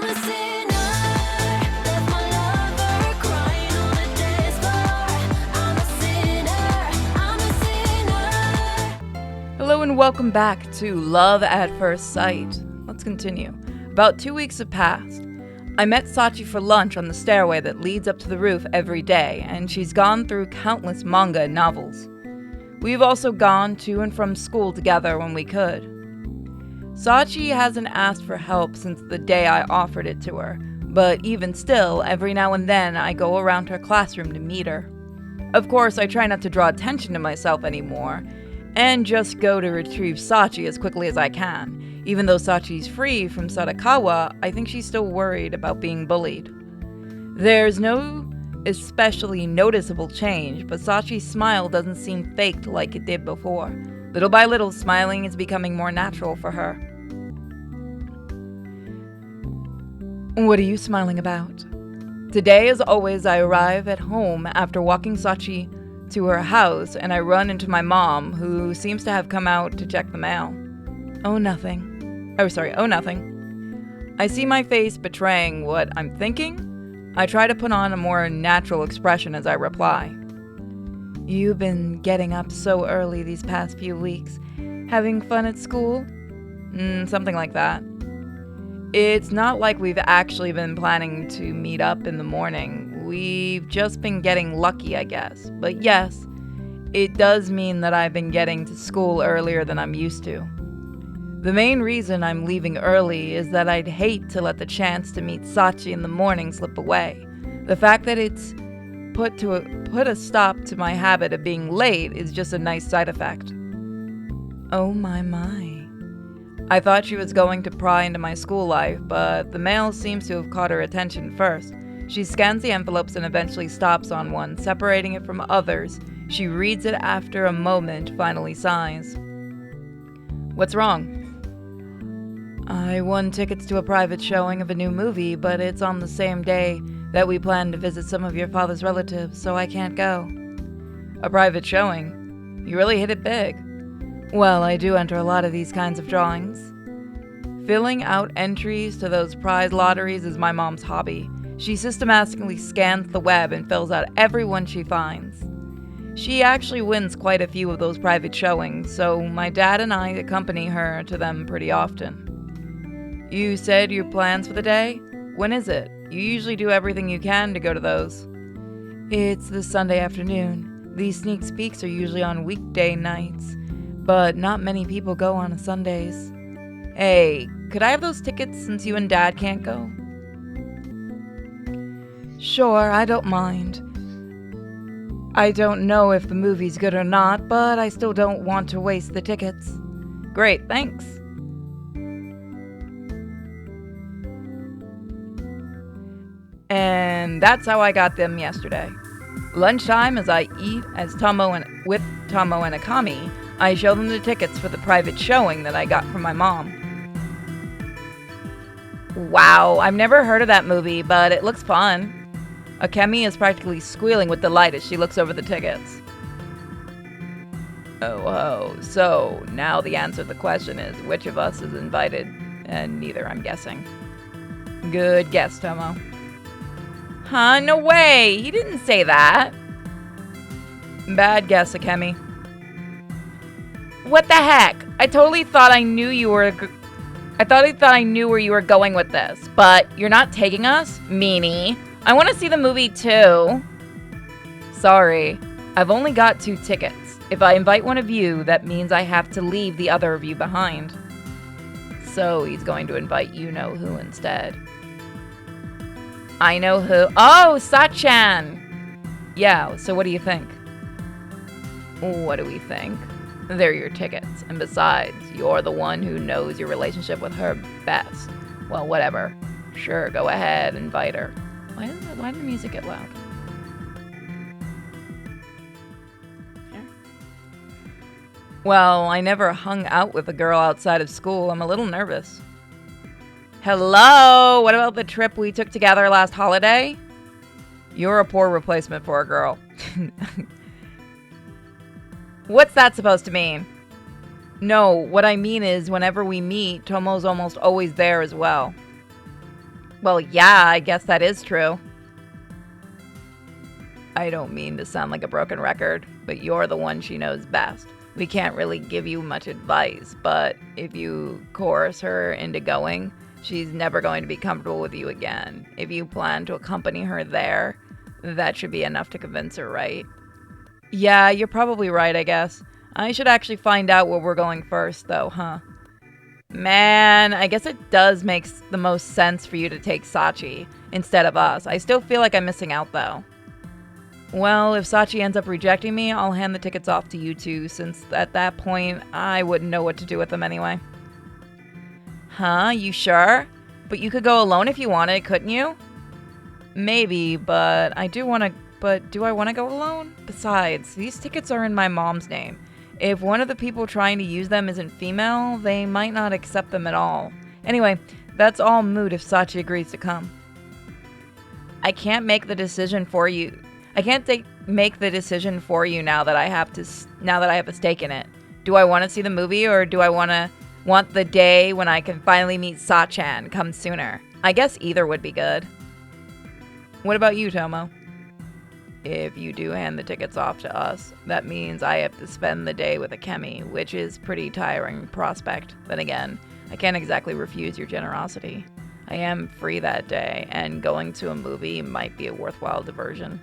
a sinner, left my lover crying on the dance floor. I'm a sinner, I'm a sinner. Hello and welcome back to Love at First Sight. Let's continue. About 2 weeks have passed. I met Sachi for lunch on the stairway that leads up to the roof every day, and she's gone through countless manga and novels. We've also gone to and from school together when we could. Sachi hasn't asked for help since the day I offered it to her, but even still, every now and then I go around her classroom to meet her. Of course, I try not to draw attention to myself anymore, and just go to retrieve Sachi as quickly as I can. Even though Sachi's free from Sadakawa, I think she's still worried about being bullied. There's no especially noticeable change, but Sachi's smile doesn't seem faked like it did before. Little by little, smiling is becoming more natural for her. What are you smiling about? Today, as always, I arrive at home after walking Sachi to her house, and I run into my mom, who seems to have come out to check the mail. Oh, nothing. I see my face betraying what I'm thinking. I try to put on a more natural expression as I reply. You've been getting up so early these past few weeks. Having fun at school? Something like that. It's not like we've actually been planning to meet up in the morning. We've just been getting lucky, I guess. But yes, it does mean that I've been getting to school earlier than I'm used to. The main reason I'm leaving early is that I'd hate to let the chance to meet Sachi in the morning slip away. The fact that it's put a stop to my habit of being late is just a nice side effect. Oh my. I thought she was going to pry into my school life, but the mail seems to have caught her attention first. She scans the envelopes and eventually stops on one, separating it from others. She reads it after a moment, finally sighs. What's wrong? I won tickets to a private showing of a new movie, but it's on the same day that we plan to visit some of your father's relatives, so I can't go. A private showing? You really hit it big. Well, I do enter a lot of these kinds of drawings. Filling out entries to those prize lotteries is my mom's hobby. She systematically scans the web and fills out everyone she finds. She actually wins quite a few of those private showings, so my dad and I accompany her to them pretty often. You said your plans for the day? When is it? You usually do everything you can to go to those. It's this Sunday afternoon. These sneak peeks are usually on weekday nights, but not many people go on Sundays. Hey, could I have those tickets since you and Dad can't go? Sure, I don't mind. I don't know if the movie's good or not, but I still don't want to waste the tickets. Great, thanks. And that's how I got them yesterday. Lunchtime, as I eat with Tomo and Akami, I show them the tickets for the private showing that I got from my mom. Wow, I've never heard of that movie, but it looks fun. Akemi is practically squealing with delight as she looks over the tickets. Oh, so now the answer to the question is which of us is invited, and neither, I'm guessing. Good guess, Tomo. Huh? No way! He didn't say that. Bad guess, Akemi. What the heck? I totally thought I knew where you were going with this, but you're not taking us? Meanie. I want to see the movie too. Sorry, I've only got 2 tickets. If I invite one of you, that means I have to leave the other of you behind. So he's going to invite you-know-who instead. I know who. Oh, Sachan! Yeah, so what do you think? What do we think? They're your tickets, and besides, you're the one who knows your relationship with her best. Well, whatever. Sure, go ahead, invite her. Why did the music get loud? Well, I never hung out with a girl outside of school. I'm a little nervous. Hello? What about the trip we took together last holiday? You're a poor replacement for a girl. What's that supposed to mean? No, what I mean is whenever we meet, Tomo's almost always there as well. Well, yeah, I guess that is true. I don't mean to sound like a broken record, but you're the one she knows best. We can't really give you much advice, but if you coerce her into going, she's never going to be comfortable with you again. If you plan to accompany her there, that should be enough to convince her, right? Yeah, you're probably right, I guess. I should actually find out where we're going first, though, huh? Man, I guess it does make the most sense for you to take Sachi instead of us. I still feel like I'm missing out, though. Well, if Sachi ends up rejecting me, I'll hand the tickets off to you two, since at that point, I wouldn't know what to do with them anyway. Huh? You sure? But you could go alone if you wanted, couldn't you? Maybe, but I do want to. But do I want to go alone? Besides, these tickets are in my mom's name. If one of the people trying to use them isn't female, they might not accept them at all. Anyway, that's all moot if Sachi agrees to come. I can't make the decision for you. I can't make the decision for you now that I have a stake in it. Do I want to see the movie, or do I want the day when I can finally meet Sachan come sooner? I guess either would be good. What about you, Tomo? If you do hand the tickets off to us, that means I have to spend the day with Akemi, which is pretty tiring prospect. Then again, I can't exactly refuse your generosity. I am free that day, and going to a movie might be a worthwhile diversion.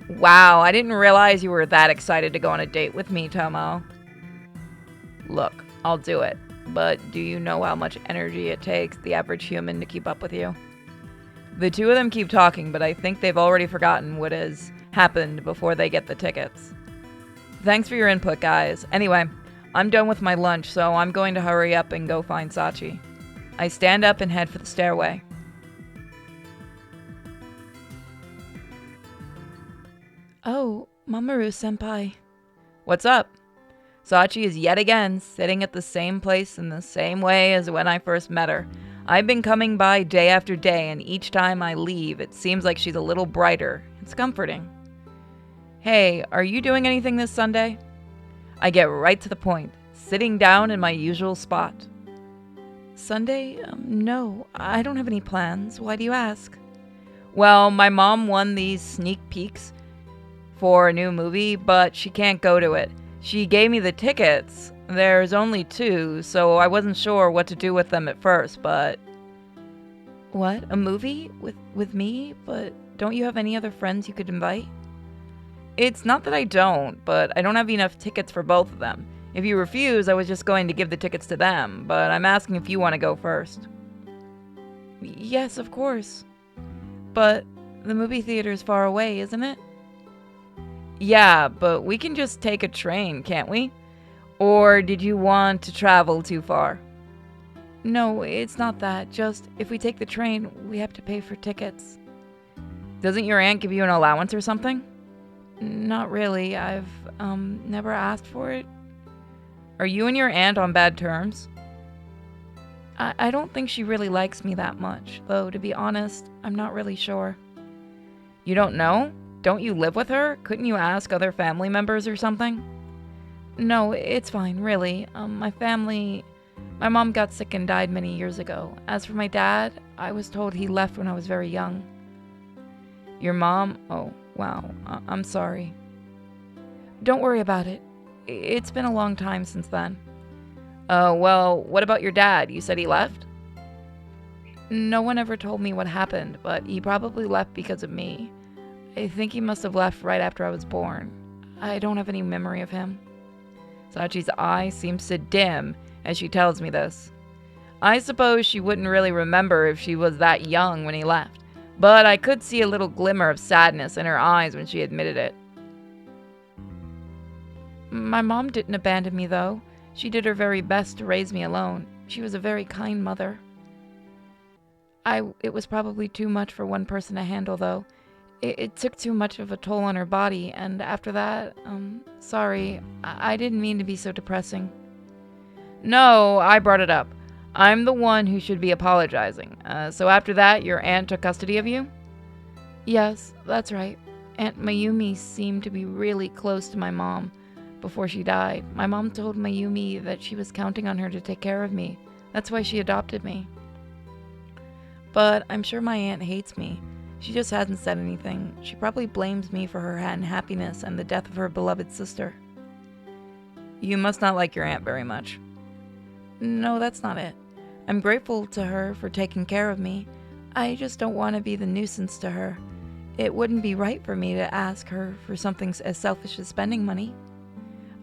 Wow, I didn't realize you were that excited to go on a date with me, Tomo. Look, I'll do it, but do you know how much energy it takes the average human to keep up with you? The two of them keep talking, but I think they've already forgotten what has happened before they get the tickets. Thanks for your input, guys. Anyway, I'm done with my lunch, so I'm going to hurry up and go find Sachi. I stand up and head for the stairway. Oh, Mamoru-senpai. What's up? Sachi is yet again sitting at the same place in the same way as when I first met her. I've been coming by day after day, and each time I leave, it seems like she's a little brighter. It's comforting. Hey, are you doing anything this Sunday? I get right to the point, sitting down in my usual spot. Sunday? No, I don't have any plans. Why do you ask? Well, my mom won these sneak peeks for a new movie, but she can't go to it. She gave me the tickets. There's only 2, so I wasn't sure what to do with them at first, but... What? A movie? With me? But don't you have any other friends you could invite? It's not that I don't, but I don't have enough tickets for both of them. If you refuse, I was just going to give the tickets to them, but I'm asking if you want to go first. Yes, of course. But the movie theater is far away, isn't it? Yeah, but we can just take a train, can't we? Or did you want to travel too far? No, it's not that. Just, if we take the train, we have to pay for tickets. Doesn't your aunt give you an allowance or something? Not really. I've, never asked for it. Are you and your aunt on bad terms? I don't think she really likes me that much, though, to be honest, I'm not really sure. You don't know? Don't you live with her? Couldn't you ask other family members or something? No, it's fine, really. My mom got sick and died many years ago. As for my dad, I was told he left when I was very young. Your mom? Oh, wow. I'm sorry. Don't worry about it. It's been a long time since then. Well, what about your dad? You said he left? No one ever told me what happened, but he probably left because of me. I think he must have left right after I was born. I don't have any memory of him. Sachi's eye seems to dim as she tells me this. I suppose she wouldn't really remember if she was that young when he left, but I could see a little glimmer of sadness in her eyes when she admitted it. My mom didn't abandon me, though. She did her very best to raise me alone. She was a very kind mother. It was probably too much for one person to handle, though. It took too much of a toll on her body, and after that, sorry, I didn't mean to be so depressing. No, I brought it up. I'm the one who should be apologizing. So after that, your aunt took custody of you? Yes, that's right. Aunt Mayumi seemed to be really close to my mom before she died. My mom told Mayumi that she was counting on her to take care of me. That's why she adopted me. But I'm sure my aunt hates me. She just hasn't said anything. She probably blames me for her unhappiness and the death of her beloved sister. You must not like your aunt very much. No, that's not it. I'm grateful to her for taking care of me. I just don't want to be the nuisance to her. It wouldn't be right for me to ask her for something as selfish as spending money.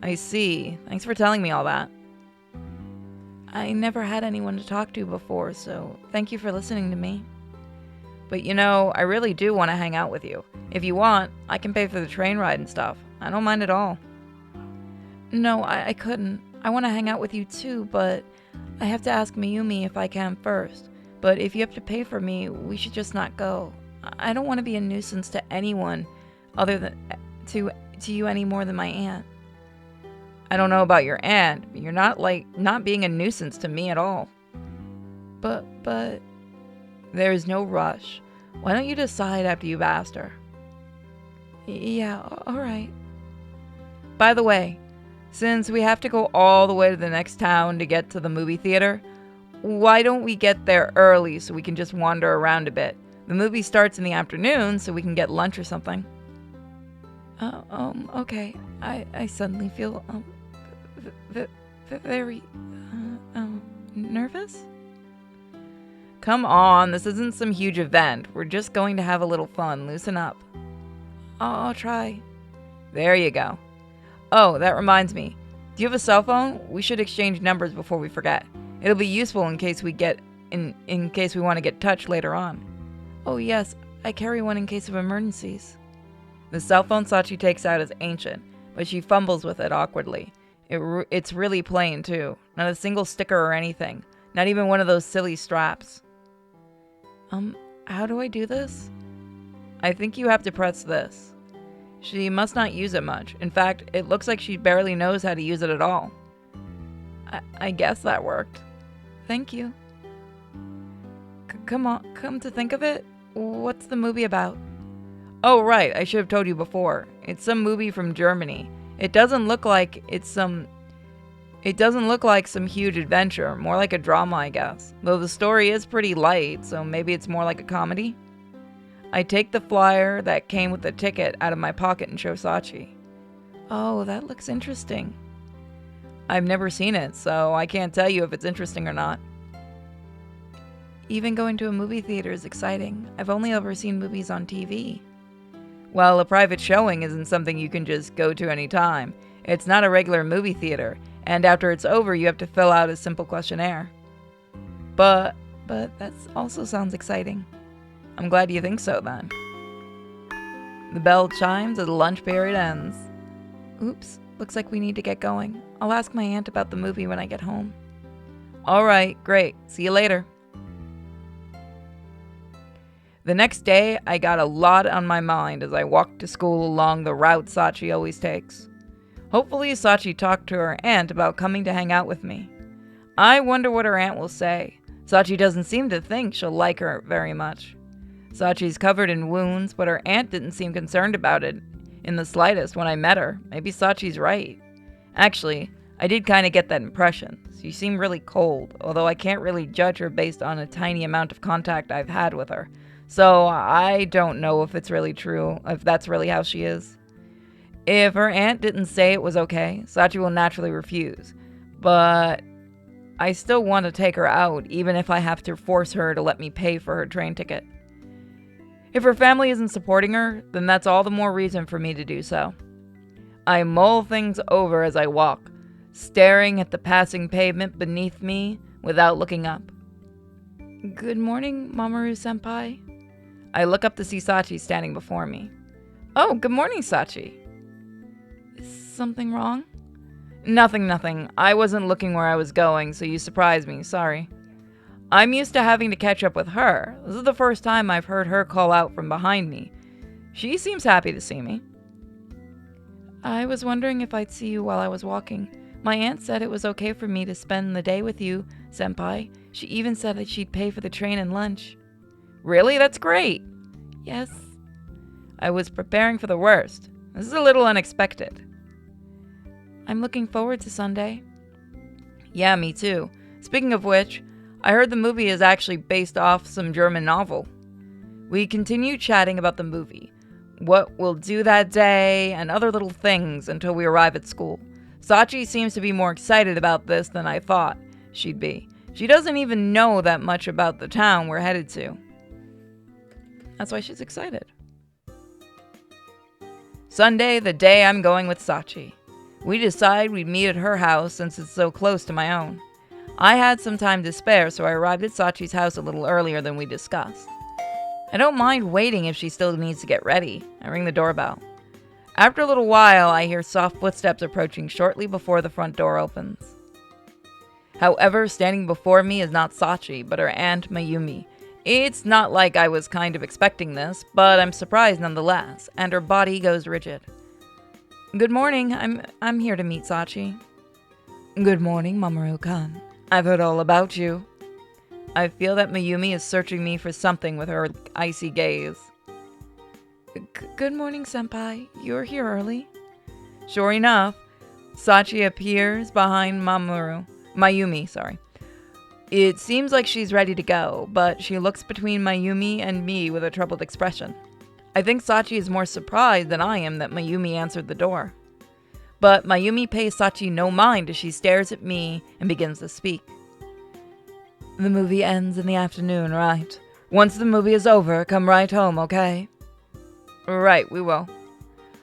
I see. Thanks for telling me all that. I never had anyone to talk to before, so thank you for listening to me. But you know, I really do want to hang out with you. If you want, I can pay for the train ride and stuff. I don't mind at all. No, I couldn't. I want to hang out with you too, but I have to ask Mayumi if I can first. But if you have to pay for me, we should just not go. I don't want to be a nuisance to anyone other than to you any more than my aunt. I don't know about your aunt, but you're not being a nuisance to me at all. But there's no rush. Why don't you decide after you've asked her? Yeah, all right. By the way, since we have to go all the way to the next town to get to the movie theater, why don't we get there early so we can just wander around a bit? The movie starts in the afternoon, so we can get lunch or something. Okay. I suddenly feel, very, nervous? Come on, this isn't some huge event. We're just going to have a little fun. Loosen up. I'll try. There you go. Oh, that reminds me. Do you have a cell phone? We should exchange numbers before we forget. It'll be useful in case we in case we want to get touched later on. Oh yes, I carry one in case of emergencies. The cell phone Sachi takes out is ancient, but she fumbles with it awkwardly. It's really plain too. Not a single sticker or anything. Not even one of those silly straps. How do I do this? I think you have to press this. She must not use it much. In fact, it looks like she barely knows how to use it at all. I guess that worked. Thank you. Come to think of it, what's the movie about? Oh, right, I should have told you before. It's some movie from Germany. It doesn't look like some huge adventure, more like a drama, I guess. Though the story is pretty light, so maybe it's more like a comedy. I take the flyer that came with the ticket out of my pocket and show Sachi. Oh, that looks interesting. I've never seen it, so I can't tell you if it's interesting or not. Even going to a movie theater is exciting. I've only ever seen movies on TV. Well, a private showing isn't something you can just go to any time. It's not a regular movie theater, and after it's over, you have to fill out a simple questionnaire. But that also sounds exciting. I'm glad you think so, then. The bell chimes as the lunch period ends. Oops, looks like we need to get going. I'll ask my aunt about the movie when I get home. All right, great. See you later. The next day, I got a lot on my mind as I walked to school along the route Sachi always takes. Hopefully, Sachi talked to her aunt about coming to hang out with me. I wonder what her aunt will say. Sachi doesn't seem to think she'll like her very much. Sachi's covered in wounds, but her aunt didn't seem concerned about it in the slightest when I met her. Maybe Sachi's right. Actually, I did kind of get that impression. She seemed really cold, although I can't really judge her based on a tiny amount of contact I've had with her. So I don't know if it's really true, if that's really how she is. If her aunt didn't say it was okay, Sachi will naturally refuse. But I still want to take her out, even if I have to force her to let me pay for her train ticket. If her family isn't supporting her, then that's all the more reason for me to do so. I mull things over as I walk, staring at the passing pavement beneath me without looking up. Good morning, Mamoru-senpai. I look up to see Sachi standing before me. Oh, good morning, Sachi. Is something wrong? Nothing. I wasn't looking where I was going, so you surprised me, sorry. I'm used to having to catch up with her. This is the first time I've heard her call out from behind me. She seems happy to see me. I was wondering if I'd see you while I was walking. My aunt said it was okay for me to spend the day with you, senpai. She even said that she'd pay for the train and lunch. Really? That's great. Yes. I was preparing for the worst. This is a little unexpected. I'm looking forward to Sunday. Yeah, me too. Speaking of which, I heard the movie is actually based off some German novel. We continue chatting about the movie, what we'll do that day, and other little things until we arrive at school. Sachi seems to be more excited about this than I thought she'd be. She doesn't even know that much about the town we're headed to. That's why she's excited. Sunday, the day I'm going with Sachi. We decide we'd meet at her house since it's so close to my own. I had some time to spare, so I arrived at Sachi's house a little earlier than we discussed. I don't mind waiting if she still needs to get ready. I ring the doorbell. After a little while, I hear soft footsteps approaching shortly before the front door opens. However, standing before me is not Sachi, but her aunt Mayumi. It's not like I was kind of expecting this, but I'm surprised nonetheless, and her body goes rigid. Good morning, I'm here to meet Sachi. Good morning, Mamoru-kan. I've heard all about you. I feel that Mayumi is searching me for something with her icy gaze. Good morning, senpai. You're here early. Sure enough, Sachi appears behind Mayumi. It seems like she's ready to go, but she looks between Mayumi and me with a troubled expression. I think Sachi is more surprised than I am that Mayumi answered the door. But Mayumi pays Sachi no mind as she stares at me and begins to speak. The movie ends in the afternoon, right? Once the movie is over, come right home, okay? Right, we will.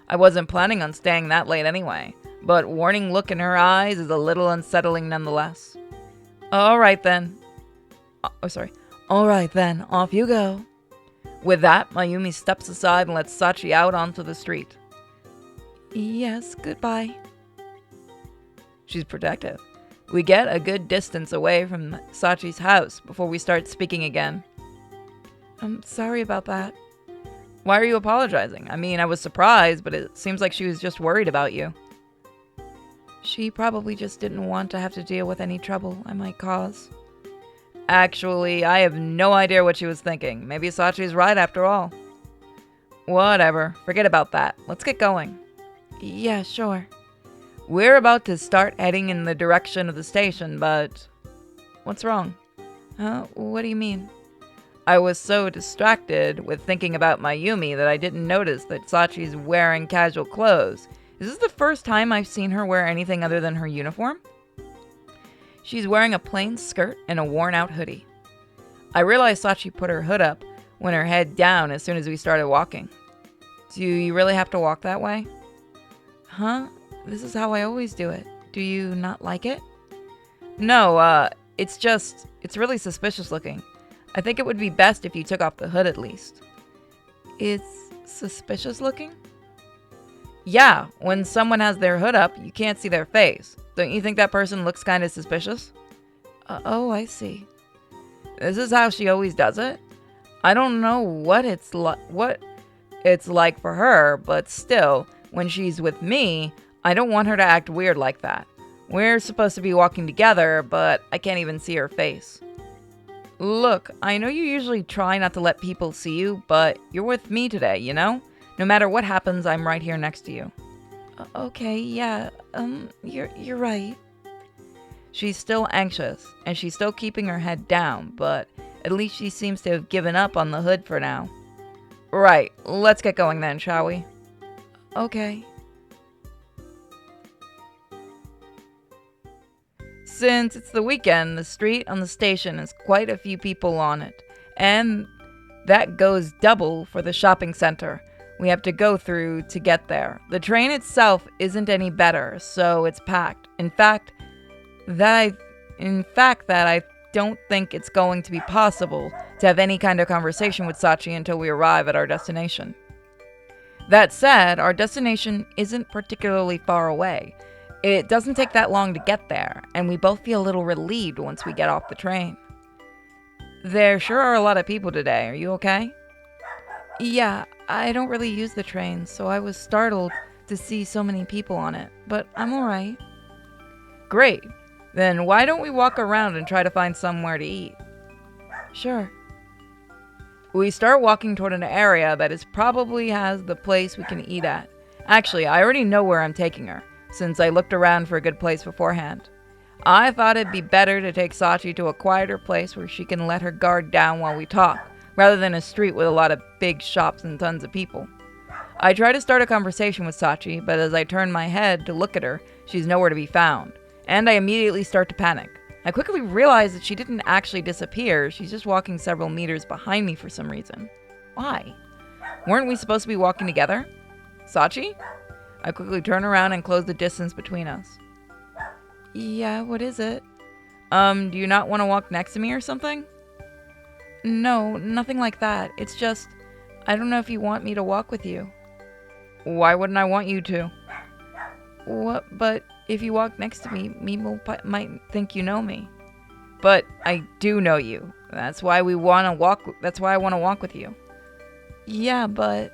I wasn't planning on staying that late anyway, but warning look in her eyes is a little unsettling nonetheless. Alright then, off you go. With that, Mayumi steps aside and lets Sachi out onto the street. Yes, goodbye. She's protective. We get a good distance away from Sachi's house before we start speaking again. I'm sorry about that. Why are you apologizing? I mean, I was surprised, but it seems like she was just worried about you. She probably just didn't want to have to deal with any trouble I might cause. Actually, I have no idea what she was thinking. Maybe Sachi's right after all. Whatever. Forget about that. Let's get going. Yeah, sure. We're about to start heading in the direction of the station, but... What's wrong? What do you mean? I was so distracted with thinking about Mayumi that I didn't notice that Sachi's wearing casual clothes. Is this the first time I've seen her wear anything other than her uniform? She's wearing a plain skirt and a worn-out hoodie. I realized Sachi put her hood up when her head down as soon as we started walking. Do you really have to walk that way? Huh? This is how I always do it. Do you not like it? No, it's really suspicious looking. I think it would be best if you took off the hood at least. It's suspicious looking? Yeah, when someone has their hood up, you can't see their face. Don't you think that person looks kind of suspicious? Oh, I see. This is how she always does it? I don't know what it's like for her, but still, when she's with me, I don't want her to act weird like that. We're supposed to be walking together, but I can't even see her face. Look, I know you usually try not to let people see you, but you're with me today, you know? No matter what happens, I'm right here next to you. Okay, yeah, you're right. She's still anxious, and she's still keeping her head down, but at least she seems to have given up on the hood for now. Right, let's get going then, shall we? Okay. Since it's the weekend, the street on the station has quite a few people on it, and that goes double for the shopping center we have to go through to get there. The train itself isn't any better, so it's packed. In fact, that I don't think it's going to be possible to have any kind of conversation with Sachi until we arrive at our destination. That said, our destination isn't particularly far away. It doesn't take that long to get there, and we both feel a little relieved once we get off the train. There sure are a lot of people today. Are you okay? Yeah, I don't really use the train, so I was startled to see so many people on it, but I'm alright. Great. Then why don't we walk around and try to find somewhere to eat? Sure. We start walking toward an area that probably has the place we can eat at. Actually, I already know where I'm taking her, since I looked around for a good place beforehand. I thought it'd be better to take Sachi to a quieter place where she can let her guard down while we talk, rather than a street with a lot of big shops and tons of people. I try to start a conversation with Sachi, but as I turn my head to look at her, she's nowhere to be found, and I immediately start to panic. I quickly realize that she didn't actually disappear, she's just walking several meters behind me for some reason. Why? Weren't we supposed to be walking together? Sachi? I quickly turn around and close the distance between us. Yeah, what is it? Do you not want to walk next to me or something? No, nothing like that. It's just, I don't know if you want me to walk with you. Why wouldn't I want you to? What? But if you walk next to me, people might think you know me. But I do know you. That's why I want to walk with you. Yeah, but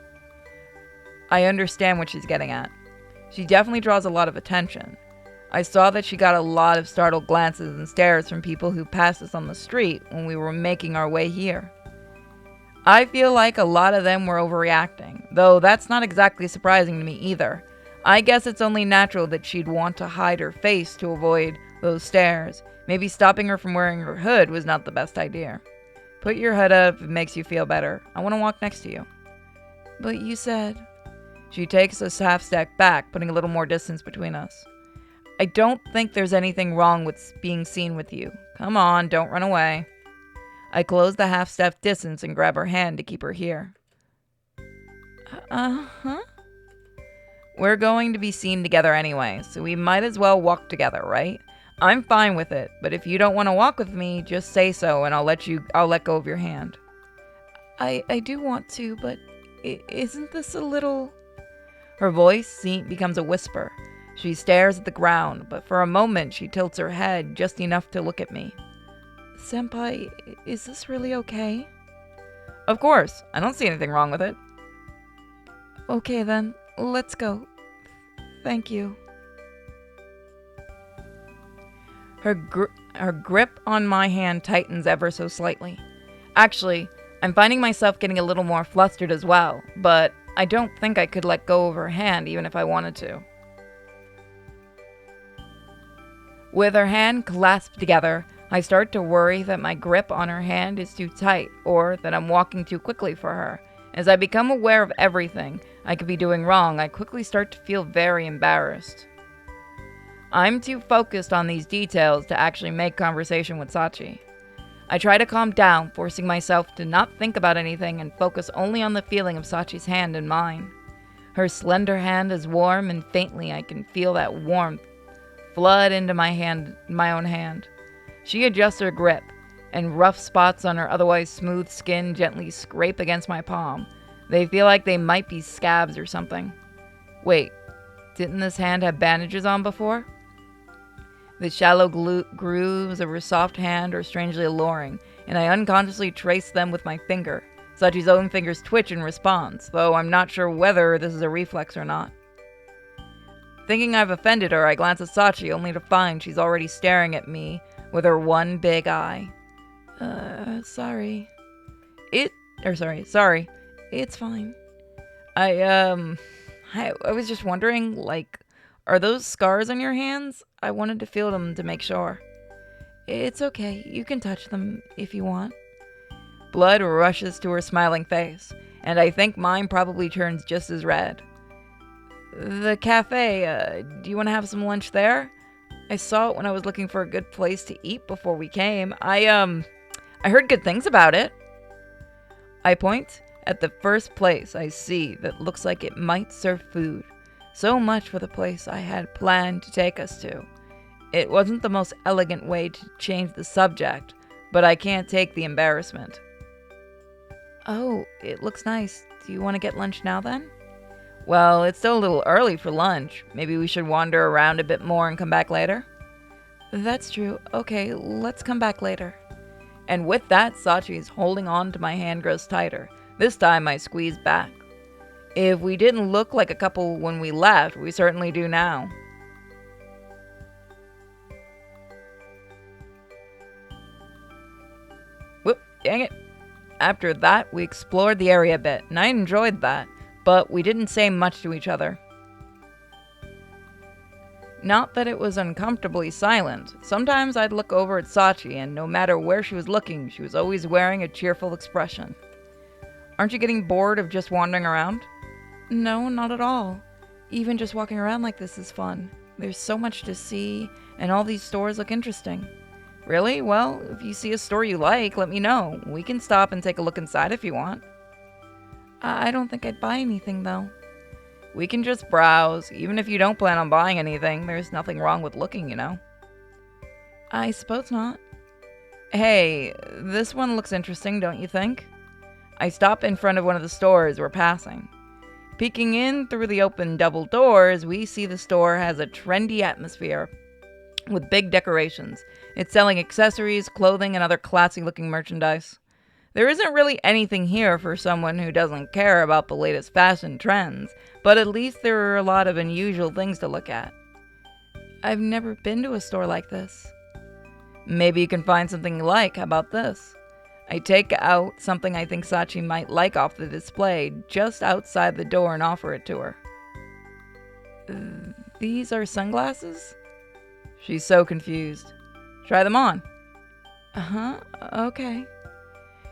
I understand what she's getting at. She definitely draws a lot of attention. I saw that she got a lot of startled glances and stares from people who passed us on the street when we were making our way here. I feel like a lot of them were overreacting, though that's not exactly surprising to me either. I guess it's only natural that she'd want to hide her face to avoid those stares. Maybe stopping her from wearing her hood was not the best idea. Put your hood up if it makes you feel better. I want to walk next to you. But you said... She takes a half step back, putting a little more distance between us. I don't think there's anything wrong with being seen with you. Come on, don't run away. I close the half-step distance and grab her hand to keep her here. Uh-huh. We're going to be seen together anyway, so we might as well walk together, right? I'm fine with it, but if you don't want to walk with me, just say so and I'll let go of your hand. I do want to, but isn't this a little... Her voice becomes a whisper. She stares at the ground, but for a moment she tilts her head just enough to look at me. Senpai, is this really okay? Of course, I don't see anything wrong with it. Okay then, let's go. Thank you. Her grip on my hand tightens ever so slightly. Actually, I'm finding myself getting a little more flustered as well, but I don't think I could let go of her hand even if I wanted to. With her hand clasped together, I start to worry that my grip on her hand is too tight, or that I'm walking too quickly for her. As I become aware of everything I could be doing wrong, I quickly start to feel very embarrassed. I'm too focused on these details to actually make conversation with Sachi. I try to calm down, forcing myself to not think about anything and focus only on the feeling of Sachi's hand in mine. Her slender hand is warm, and faintly I can feel that warmth flood into my own hand. She adjusts her grip, and rough spots on her otherwise smooth skin gently scrape against my palm. They feel like they might be scabs or something. Wait, didn't this hand have bandages on before? The shallow grooves of her soft hand are strangely alluring, and I unconsciously trace them with my finger. Sachi's own fingers twitch in response, though I'm not sure whether this is a reflex or not. Thinking I've offended her, I glance at Sachi, only to find she's already staring at me with her one big eye. Sorry. Sorry. It's fine. I was just wondering, like, are those scars on your hands? I wanted to feel them to make sure. It's okay. You can touch them if you want. Blood rushes to her smiling face, and I think mine probably turns just as red. The cafe, do you want to have some lunch there? I saw it when I was looking for a good place to eat before we came. I heard good things about it. I point at the first place I see that looks like it might serve food. So much for the place I had planned to take us to. It wasn't the most elegant way to change the subject, but I can't take the embarrassment. Oh, it looks nice. Do you want to get lunch now then? Well, it's still a little early for lunch. Maybe we should wander around a bit more and come back later? That's true. Okay, let's come back later. And with that, Sachi's holding on to my hand grows tighter. This time I squeeze back. If we didn't look like a couple when we left, we certainly do now. Whoop, dang it. After that, we explored the area a bit, and I enjoyed that, but we didn't say much to each other. Not that it was uncomfortably silent. Sometimes I'd look over at Sachi, and no matter where she was looking, she was always wearing a cheerful expression. Aren't you getting bored of just wandering around? No, not at all. Even just walking around like this is fun. There's so much to see, and all these stores look interesting. Really? Well, if you see a store you like, let me know. We can stop and take a look inside if you want. I don't think I'd buy anything, though. We can just browse. Even if you don't plan on buying anything, there's nothing wrong with looking, you know. I suppose not. Hey, this one looks interesting, don't you think? I stop in front of one of the stores we're passing. Peeking in through the open double doors, we see the store has a trendy atmosphere with big decorations. It's selling accessories, clothing, and other classy-looking merchandise. There isn't really anything here for someone who doesn't care about the latest fashion trends, but at least there are a lot of unusual things to look at. I've never been to a store like this. Maybe you can find something you like. How about this? I take out something I think Sachi might like off the display just outside the door and offer it to her. These are sunglasses? She's so confused. Try them on. Uh-huh, okay.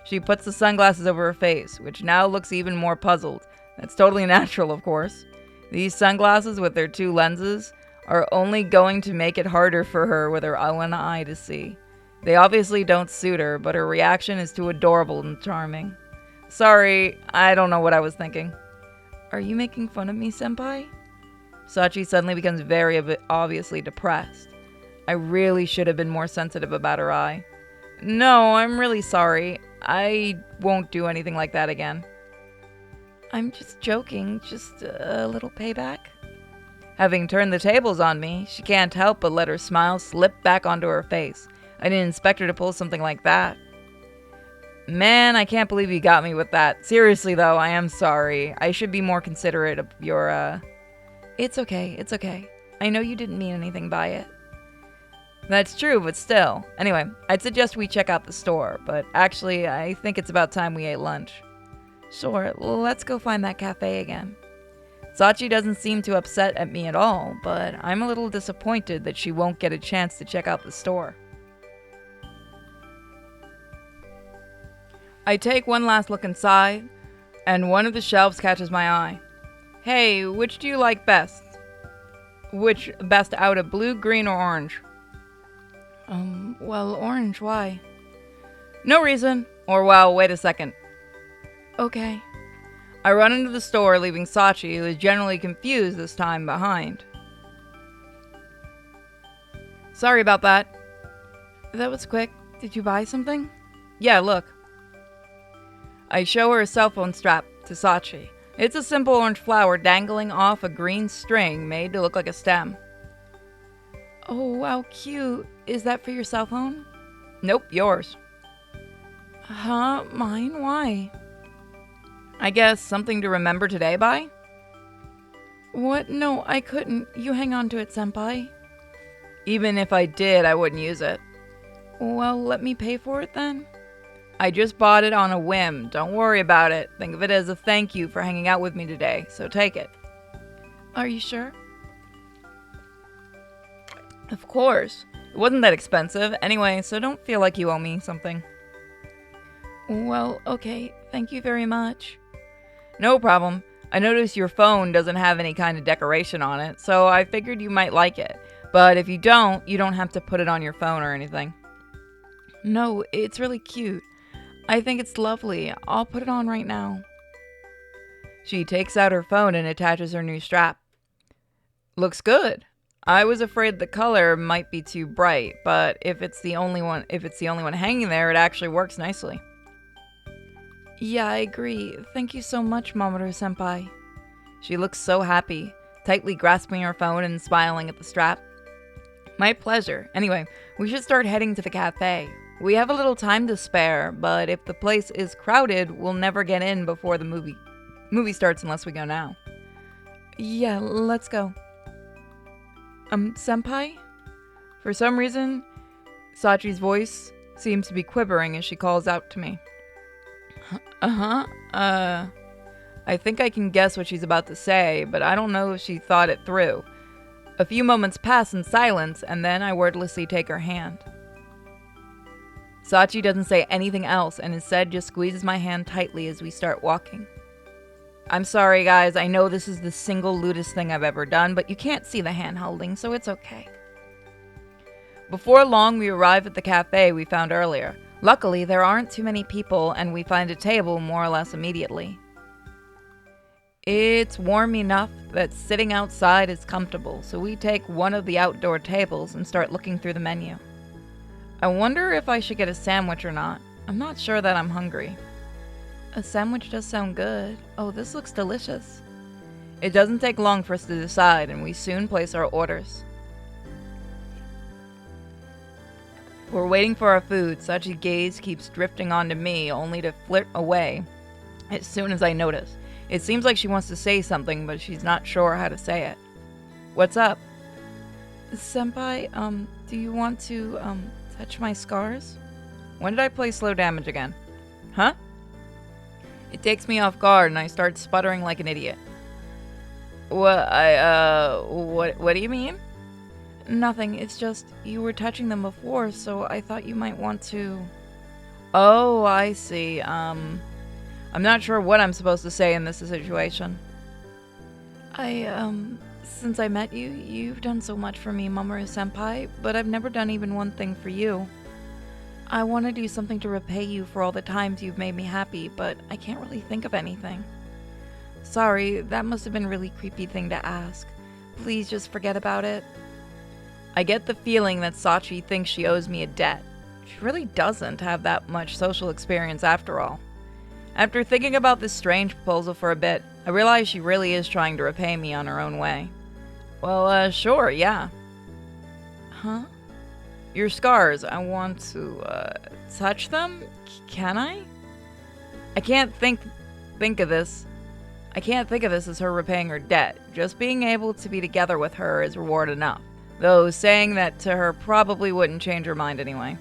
She puts the sunglasses over her face, which now looks even more puzzled. That's totally natural, of course. These sunglasses with their two lenses are only going to make it harder for her with her one eye to see. They obviously don't suit her, but her reaction is too adorable and charming. Sorry, I don't know what I was thinking. Are you making fun of me, senpai? Sachi suddenly becomes very obviously depressed. I really should have been more sensitive about her eye. No, I'm really sorry. I won't do anything like that again. I'm just joking, just a little payback. Having turned the tables on me, she can't help but let her smile slip back onto her face. I didn't expect her to pull something like that. Man, I can't believe you got me with that. Seriously though, I am sorry. I should be more considerate of your, It's okay, it's okay. I know you didn't mean anything by it. That's true, but still. Anyway, I'd suggest we check out the store, but actually, I think it's about time we ate lunch. Sure, let's go find that cafe again. Sachi doesn't seem too upset at me at all, but I'm a little disappointed that she won't get a chance to check out the store. I take one last look inside, and one of the shelves catches my eye. Hey, which do you like best? Which best out of blue, green, or orange? Well, orange, why? No reason. Or, well, wait a second. Okay. I run into the store, leaving Sachi, who is generally confused this time, behind. Sorry about that. That was quick. Did you buy something? Yeah, look. I show her a cell phone strap to Sachi. It's a simple orange flower dangling off a green string made to look like a stem. Oh, wow, cute. Is that for your cell phone? Nope, yours. Huh? Mine? Why? I guess something to remember today by? What? No, I couldn't. You hang on to it, senpai. Even if I did, I wouldn't use it. Well, let me pay for it then. I just bought it on a whim. Don't worry about it. Think of it as a thank you for hanging out with me today, so take it. Are you sure? Of course. It wasn't that expensive anyway, so don't feel like you owe me something. Well, okay. Thank you very much. No problem. I noticed your phone doesn't have any kind of decoration on it, so I figured you might like it. But if you don't have to put it on your phone or anything. No, it's really cute. I think it's lovely. I'll put it on right now. She takes out her phone and attaches her new strap. Looks good. I was afraid the color might be too bright, but if it's the only one hanging there, it actually works nicely. Yeah, I agree. Thank you so much, Mamoru-senpai. She looks so happy, tightly grasping her phone and smiling at the strap. My pleasure. Anyway, we should start heading to the cafe. We have a little time to spare, but if the place is crowded, we'll never get in before the movie starts unless we go now. Yeah, let's go. Senpai? For some reason, Sachi's voice seems to be quivering as she calls out to me. I think I can guess what she's about to say, but I don't know if she thought it through. A few moments pass in silence, and then I wordlessly take her hand. Sachi doesn't say anything else and instead just squeezes my hand tightly as we start walking. I'm sorry, guys, I know this is the single lewdest thing I've ever done, but you can't see the hand holding, so it's okay. Before long, we arrive at the cafe we found earlier. Luckily, there aren't too many people, and we find a table more or less immediately. It's warm enough that sitting outside is comfortable, so we take one of the outdoor tables and start looking through the menu. I wonder if I should get a sandwich or not. I'm not sure that I'm hungry. A sandwich does sound good. Oh, this looks delicious. It doesn't take long for us to decide, and we soon place our orders. We're waiting for our food. Sachi's gaze keeps drifting onto me, only to flit away as soon as I notice. It seems like she wants to say something, but she's not sure how to say it. What's up? Senpai, do you want to, touch my scars? When did I play slow damage again? Huh? It takes me off guard and I start sputtering like an idiot. What do you mean? Nothing, it's just, you were touching them before, so I thought you might want to... Oh, I see, I'm not sure what I'm supposed to say in this situation. Since I met you, you've done so much for me, Mamoru-senpai, but I've never done even one thing for you. I want to do something to repay you for all the times you've made me happy, but I can't really think of anything. Sorry, that must have been a really creepy thing to ask. Please just forget about it. I get the feeling that Sachi thinks she owes me a debt. She really doesn't have that much social experience after all. After thinking about this strange proposal for a bit, I realize she really is trying to repay me on her own way. Well, sure, yeah. Huh? Your scars, I want to, touch them? Can I? I can't think of this as her repaying her debt. Just being able to be together with her is reward enough. Though saying that to her probably wouldn't change her mind anyway.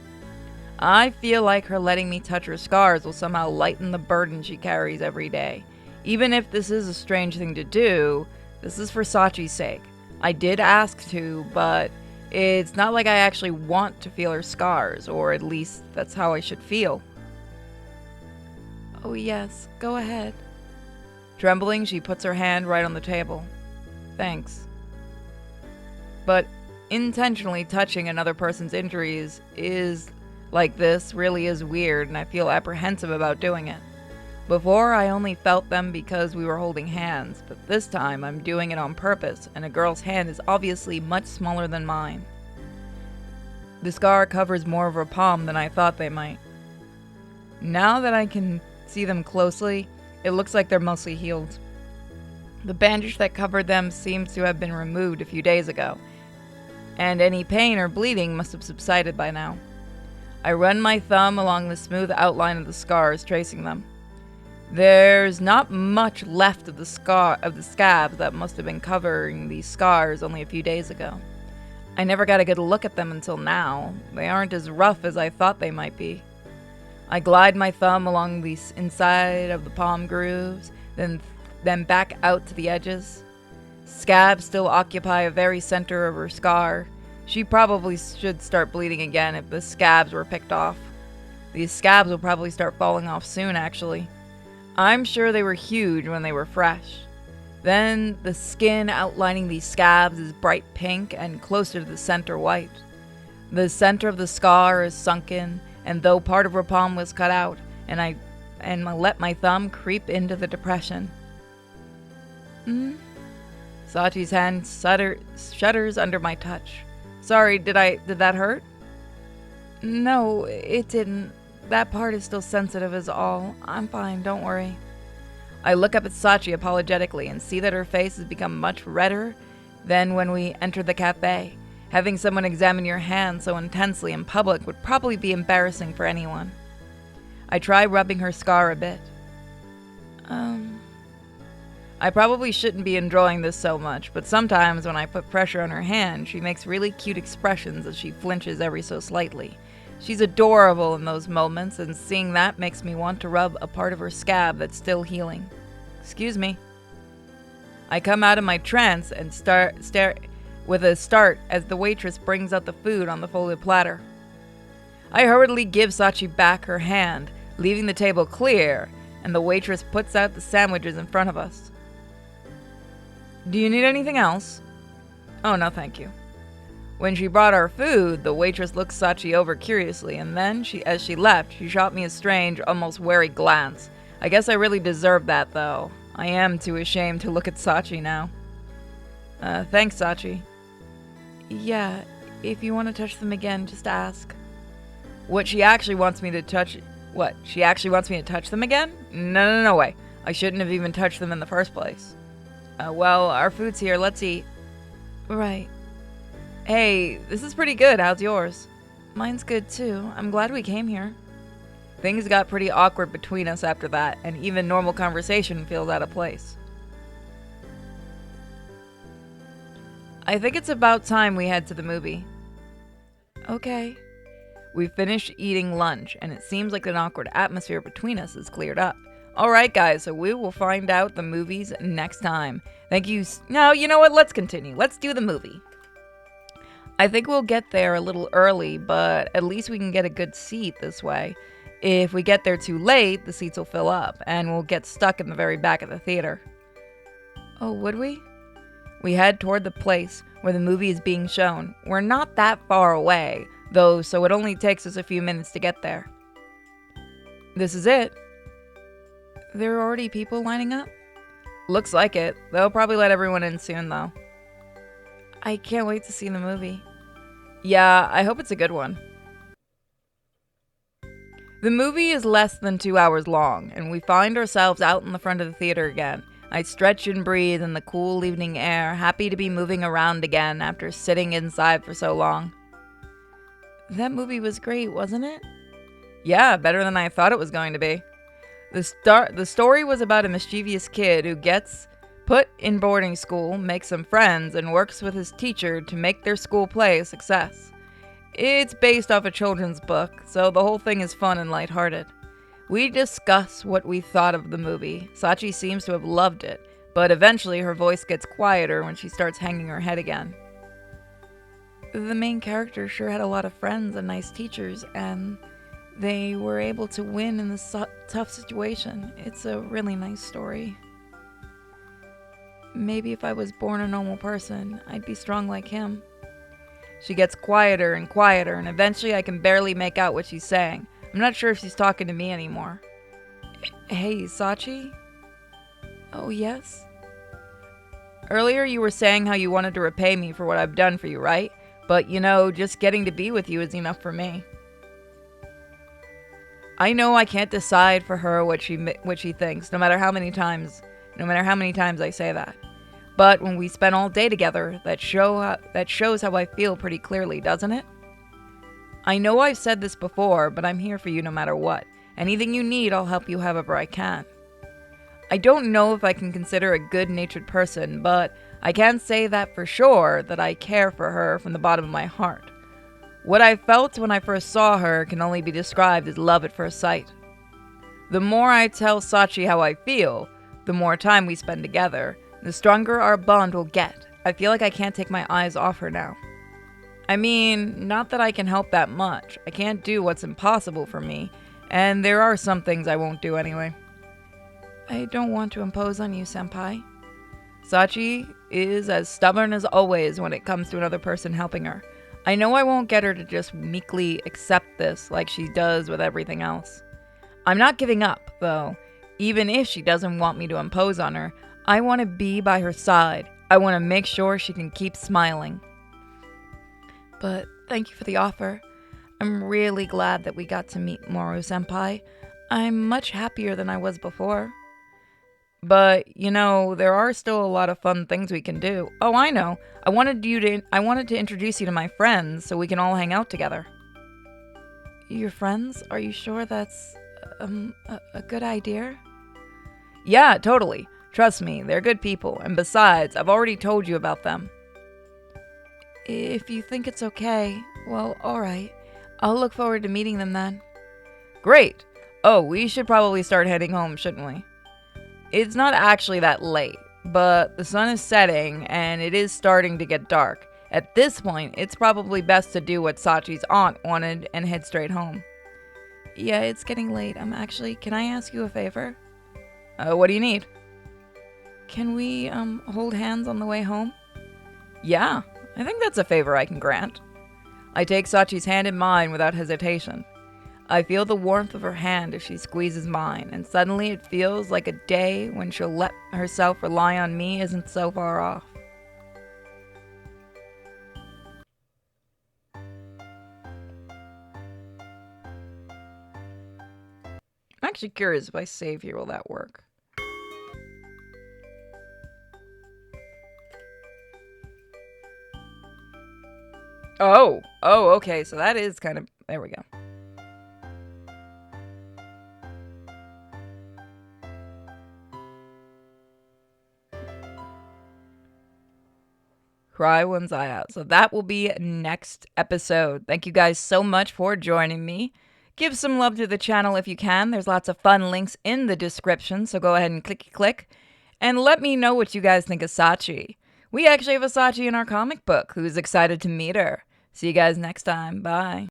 I feel like her letting me touch her scars will somehow lighten the burden she carries every day. Even if this is a strange thing to do, this is for Sachi's sake. I did ask to, but it's not like I actually want to feel her scars, or at least that's how I should feel. Oh yes, go ahead. Trembling, she puts her hand right on the table. Thanks. But intentionally touching another person's injuries is like this really is weird, and I feel apprehensive about doing it. Before, I only felt them because we were holding hands, but this time I'm doing it on purpose, and a girl's hand is obviously much smaller than mine. The scar covers more of her palm than I thought they might. Now that I can see them closely, it looks like they're mostly healed. The bandage that covered them seems to have been removed a few days ago, and any pain or bleeding must have subsided by now. I run my thumb along the smooth outline of the scars, tracing them. There's not much left of the scabs that must have been covering these scars only a few days ago. I never got a good look at them until now. They aren't as rough as I thought they might be. I glide my thumb along the inside of the palm grooves, then back out to the edges. Scabs still occupy a very center of her scar. She probably should start bleeding again if the scabs were picked off. These scabs will probably start falling off soon, actually. I'm sure they were huge when they were fresh. Then the skin outlining these scabs is bright pink and closer to the center white. The center of the scar is sunken, and though part of her palm was cut out, and I let my thumb creep into the depression. Sachi's hand shudders under my touch. Sorry, did that hurt? No, it didn't. That part is still sensitive is all. I'm fine, don't worry. I look up at Sachi apologetically and see that her face has become much redder than when we entered the cafe. Having someone examine your hand so intensely in public would probably be embarrassing for anyone. I try rubbing her scar a bit. I probably shouldn't be enjoying this so much, but sometimes when I put pressure on her hand, she makes really cute expressions as she flinches every so slightly. She's adorable in those moments, and seeing that makes me want to rub a part of her scab that's still healing. Excuse me. I come out of my trance and stare with a start as the waitress brings out the food on the folded platter. I hurriedly give Sachi back her hand, leaving the table clear, and the waitress puts out the sandwiches in front of us. Do you need anything else? Oh, no, thank you. When she brought our food, the waitress looked Sachi over curiously, and then, as she left, she shot me a strange, almost wary glance. I guess I really deserved that, though. I am too ashamed to look at Sachi now. Thanks, Sachi. Yeah, if you want to touch them again, just ask. She actually wants me to touch them again? No way. I shouldn't have even touched them in the first place. Well, our food's here. Let's eat. Right. Hey, this is pretty good. How's yours? Mine's good, too. I'm glad we came here. Things got pretty awkward between us after that, and even normal conversation feels out of place. I think it's about time we head to the movie. Okay. We finished eating lunch, and it seems like an awkward atmosphere between us is cleared up. Alright guys, so we will find out the movies next time. Thank you. No, you know what? Let's continue. Let's do the movie. I think we'll get there a little early, but at least we can get a good seat this way. If we get there too late, the seats will fill up, and we'll get stuck in the very back of the theater. Oh, would we? We head toward the place where the movie is being shown. We're not that far away, though, so it only takes us a few minutes to get there. This is it. There are already people lining up? Looks like it. They'll probably let everyone in soon, though. I can't wait to see the movie. Yeah, I hope it's a good one. The movie is less than 2 hours long, and we find ourselves out in the front of the theater again. I stretch and breathe in the cool evening air, happy to be moving around again after sitting inside for so long. That movie was great, wasn't it? Yeah, better than I thought it was going to be. The story was about a mischievous kid who gets put in boarding school, makes some friends, and works with his teacher to make their school play a success. It's based off a children's book, so the whole thing is fun and lighthearted. We discuss what we thought of the movie. Sachi seems to have loved it, but eventually her voice gets quieter when she starts hanging her head again. The main character sure had a lot of friends and nice teachers, and they were able to win in this tough situation. It's a really nice story. Maybe if I was born a normal person, I'd be strong like him. She gets quieter and quieter, and eventually I can barely make out what she's saying. I'm not sure if she's talking to me anymore. Hey, Sachi? Oh, yes? Earlier you were saying how you wanted to repay me for what I've done for you, right? But, just getting to be with you is enough for me. I know I can't decide for her what she thinks, no matter how many times I say that. But when we spend all day together, that shows how I feel pretty clearly, doesn't it? I know I've said this before, but I'm here for you no matter what. Anything you need, I'll help you however I can. I don't know if I can consider a good-natured person, but I can say that for sure that I care for her from the bottom of my heart. What I felt when I first saw her can only be described as love at first sight. The more I tell Sachi how I feel, the more time we spend together, the stronger our bond will get. I feel like I can't take my eyes off her now. I mean, not that I can help that much. I can't do what's impossible for me, and there are some things I won't do anyway. I don't want to impose on you, senpai. Sachi is as stubborn as always when it comes to another person helping her. I know I won't get her to just meekly accept this like she does with everything else. I'm not giving up, though. Even if she doesn't want me to impose on her, I want to be by her side. I want to make sure she can keep smiling. But thank you for the offer. I'm really glad that we got to meet Moru-senpai. I'm much happier than I was before. But, there are still a lot of fun things we can do. Oh, I know. I wanted to introduce you to my friends so we can all hang out together. Your friends? Are you sure that's a good idea? Yeah, totally. Trust me, they're good people, and besides, I've already told you about them. If you think it's okay, well, alright. I'll look forward to meeting them then. Great! Oh, we should probably start heading home, shouldn't we? It's not actually that late, but the sun is setting, and it is starting to get dark. At this point, it's probably best to do what Sachi's aunt wanted and head straight home. Yeah, it's getting late. Can I ask you a favor? What do you need? Can we, hold hands on the way home? Yeah, I think that's a favor I can grant. I take Sachi's hand in mine without hesitation. I feel the warmth of her hand as she squeezes mine, and suddenly it feels like a day when she'll let herself rely on me isn't so far off. I'm actually curious, if I save here, will that work? Oh, okay, so that is kind of, there we go. Cry one's eye out. So that will be next episode. Thank you guys so much for joining me. Give some love to the channel if you can. There's lots of fun links in the description, so go ahead and click. And let me know what you guys think of Sachi. We actually have a Sachi in our comic book. Who's excited to meet her? See you guys next time. Bye.